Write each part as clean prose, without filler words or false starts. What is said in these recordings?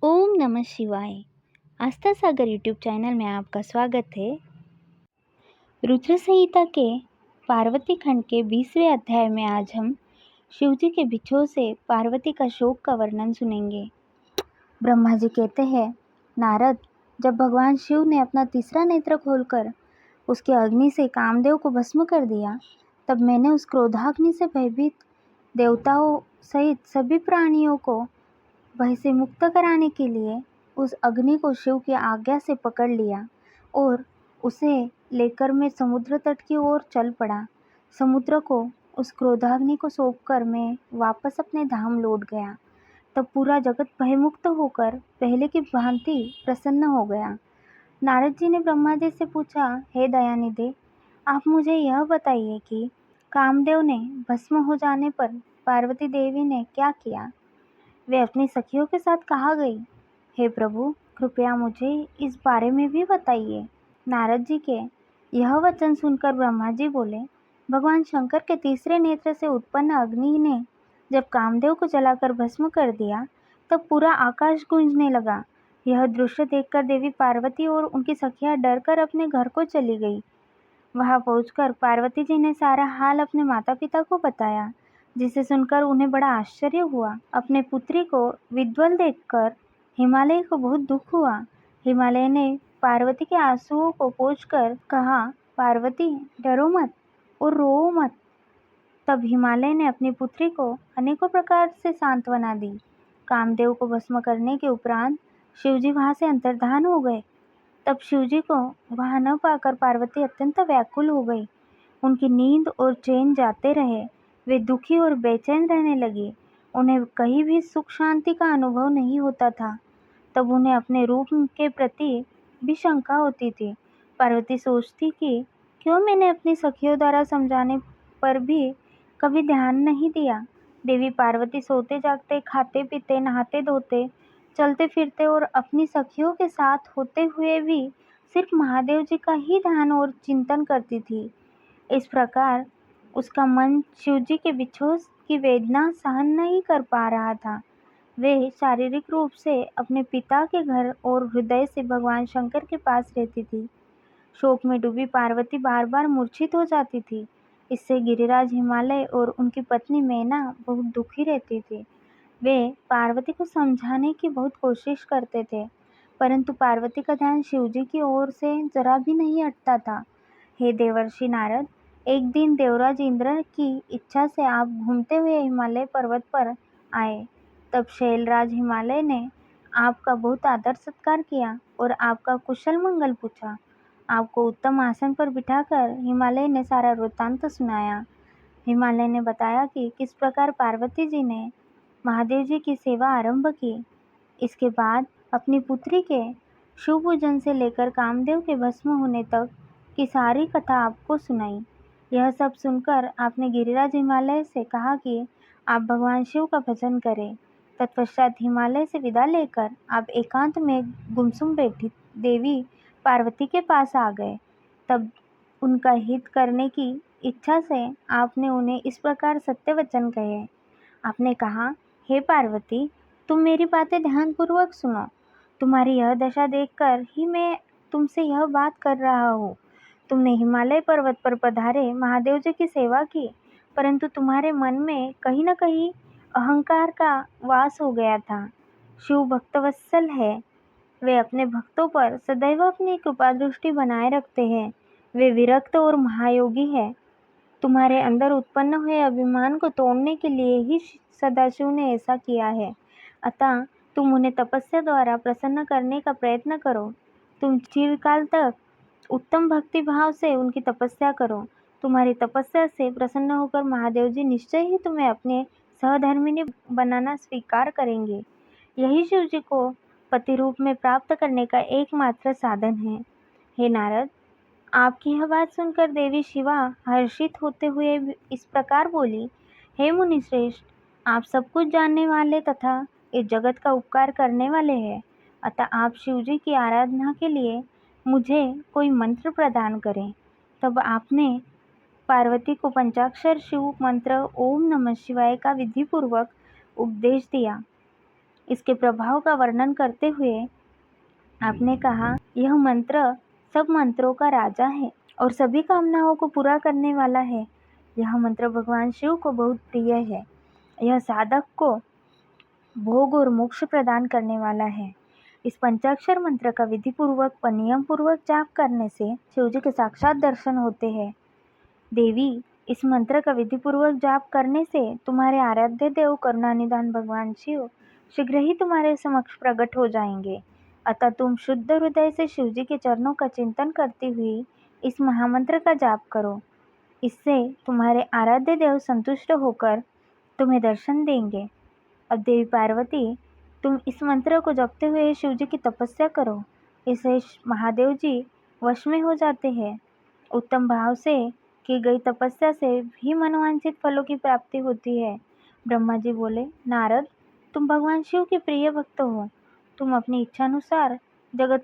ओम नमः शिवाय। आस्था सागर YouTube channel में आपका स्वागत है। रुद्र संहिता के पार्वती खंड के 20वें अध्याय में आज हम शिव जी के बिछोह से पार्वती का शोक का वर्णन सुनेंगे। ब्रह्मा जी कहते हैं, नारद, जब भगवान शिव ने अपना तीसरा नेत्र खोलकर उसके अग्नि से कामदेव को भस्म कर दिया, तब मैंने उस क्रोधाग्नि से भयभीत देवताओं सहित सभी प्राणियों को भय से मुक्त कराने के लिए उस अग्नि को शिव की आज्ञा से पकड़ लिया और उसे लेकर मैं समुद्र तट की ओर चल पड़ा। समुद्र को उस क्रोधाग्नि को सौंपकर मैं वापस अपने धाम लौट गया। तब पूरा जगत भयमुक्त होकर पहले की भांति प्रसन्न हो गया। नारद जी ने ब्रह्मा जी से पूछा, हे दयानिधि, आप मुझे यह बताइए कि कामदेव ने भस्म हो जाने पर पार्वती देवी ने क्या किया? वे अपनी सखियों के साथ कहाँ गई? हे प्रभु, कृपया मुझे इस बारे में भी बताइए। नारद जी के यह वचन सुनकर ब्रह्मा जी बोले, भगवान शंकर के तीसरे नेत्र से उत्पन्न अग्नि ने जब कामदेव को जलाकर भस्म कर दिया, तब पूरा आकाश गूंजने लगा। यह दृश्य देखकर देवी पार्वती और उनकी सखियां डरकर अपने घर को चली गई। वहां पहुंचकर पार्वती जी ने सारा हाल अपने माता पिता को बताया, जिसे सुनकर उन्हें बड़ा आश्चर्य हुआ। अपने पुत्री को विध्वल देखकर हिमालय को बहुत दुख हुआ। हिमालय ने पार्वती के आंसुओं को पोंछकर कहा, पार्वती, डरो मत और रो मत। तब हिमालय ने अपनी पुत्री को अनेकों प्रकार से सांत्वना दी। कामदेव को भस्म करने के उपरांत शिवजी वहां से अंतर्धान हो गए। तब शिवजी को वहां न पाकर पार्वती अत्यंत व्याकुल हो गई। उनकी नींद और चैन जाते रहे। वे दुखी और बेचैन रहने लगी। उन्हें कहीं भी सुख शांति का अनुभव नहीं होता था। तब उन्हें अपने रूप के प्रति भी शंका होती थी। पार्वती सोचती कि क्यों मैंने अपनी सखियों द्वारा समझाने पर भी कभी ध्यान नहीं दिया। देवी पार्वती सोते जागते, खाते पीते, नहाते धोते, चलते फिरते और अपनी सखियों के साथ होते हुए भी सिर्फ महादेव जी का ही ध्यान और चिंतन करती थी। इस प्रकार उसका मन शिवजी के बिछोह की वेदना सहन नहीं कर पा रहा था। वे शारीरिक रूप से अपने पिता के घर और हृदय से भगवान शंकर के पास रहती थी। शोक में डूबी पार्वती बार बार मूर्छित हो जाती थी। इससे गिरिराज, हिमालय और उनकी पत्नी मैना बहुत दुखी रहती थी। वे पार्वती को समझाने की बहुत कोशिश करते थे, परंतु पार्वती का ध्यान शिवजी की ओर से जरा भी नहीं हटता था। हे देवर्षि नारद, एक दिन देवराज इंद्र की इच्छा से आप घूमते हुए हिमालय पर्वत पर आए। तब शैलराज हिमालय ने आपका बहुत आदर सत्कार किया और आपका कुशल मंगल पूछा। आपको उत्तम आसन पर बिठाकर हिमालय ने सारा वृत्तांत सुनाया। हिमालय ने बताया कि किस प्रकार पार्वती जी ने महादेव जी की सेवा आरंभ की। इसके बाद अपनी पुत्री के शिव पूजन से लेकर कामदेव के भस्म होने तक की सारी कथा आपको सुनाई। यह सब सुनकर आपने गिरिराज हिमालय से कहा कि आप भगवान शिव का भजन करें। तत्पश्चात हिमालय से विदा लेकर आप एकांत में गुमसुम बैठी देवी पार्वती के पास आ गए। तब उनका हित करने की इच्छा से आपने उन्हें इस प्रकार सत्य वचन कहे। आपने कहा, हे पार्वती, तुम मेरी बातें ध्यानपूर्वक सुनो। तुम्हारी यह दशा देखकर ही मैं तुमसे यह बात कर रहा हूँ। तुमने हिमालय पर्वत पर पधारे महादेव जी की सेवा की, परंतु तुम्हारे मन में कहीं न कहीं अहंकार का वास हो गया था। शिव भक्तवत्सल है। वे अपने भक्तों पर सदैव अपनी कृपा दृष्टि बनाए रखते हैं। वे विरक्त और महायोगी है। तुम्हारे अंदर उत्पन्न हुए अभिमान को तोड़ने के लिए ही सदाशिव ने ऐसा किया है। अतः तुम उन्हें तपस्या द्वारा प्रसन्न करने का प्रयत्न करो। तुम चिरकाल तक उत्तम भक्ति भाव से उनकी तपस्या करो। तुम्हारी तपस्या से प्रसन्न होकर महादेव जी निश्चय ही तुम्हें अपने सहधर्मिणी बनाना स्वीकार करेंगे। यही शिव जी को पति रूप में प्राप्त करने का एकमात्र साधन है। हे नारद, आपकी यह बात सुनकर देवी शिवा हर्षित होते हुए इस प्रकार बोली, हे मुनिश्रेष्ठ, आप सब कुछ जानने वाले तथा इस जगत का उपकार करने वाले हैं। अतः आप शिवजी की आराधना के लिए मुझे कोई मंत्र प्रदान करें। तब आपने पार्वती को पंचाक्षर शिव मंत्र ओम नमः शिवाय का विधिपूर्वक उपदेश दिया। इसके प्रभाव का वर्णन करते हुए आपने कहा, यह मंत्र सब मंत्रों का राजा है और सभी कामनाओं को पूरा करने वाला है। यह मंत्र भगवान शिव को बहुत प्रिय है। यह साधक को भोग और मोक्ष प्रदान करने वाला है। इस पंचाक्षर मंत्र का विधि पूर्वक व नियम पूर्वक जाप करने से शिवजी के साक्षात दर्शन होते हैं। देवी, इस मंत्र का विधि पूर्वक जाप करने से तुम्हारे आराध्य देव करुणानिधान भगवान शिव शीघ्र ही तुम्हारे समक्ष प्रकट हो जाएंगे। अतः तुम शुद्ध हृदय से शिवजी के चरणों का चिंतन करती हुई इस महामंत्र का जाप करो। इससे तुम्हारे आराध्य देव संतुष्ट होकर तुम्हें दर्शन देंगे। अब देवी पार्वती, तुम इस मंत्र को जपते हुए शिवजी की तपस्या करो। इससे महादेव जी वश में हो जाते हैं। उत्तम भाव से की गई तपस्या से भी मनोवांछित फलों की प्राप्ति होती है। ब्रह्मा जी बोले, नारद, तुम भगवान शिव के प्रिय भक्त हो। तुम अपनी इच्छानुसार जगत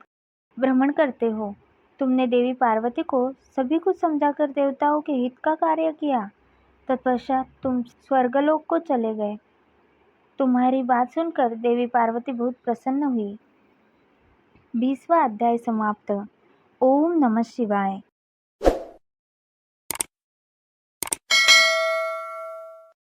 भ्रमण करते हो। तुमने देवी पार्वती को सभी कुछ समझाकर देवताओं के हित का कार्य किया। तत्पश्चात तुम स्वर्गलोक को चले गए। तुम्हारी बात सुनकर देवी पार्वती बहुत प्रसन्न हुई। 20वां अध्याय समाप्त। ओम नमः शिवाय।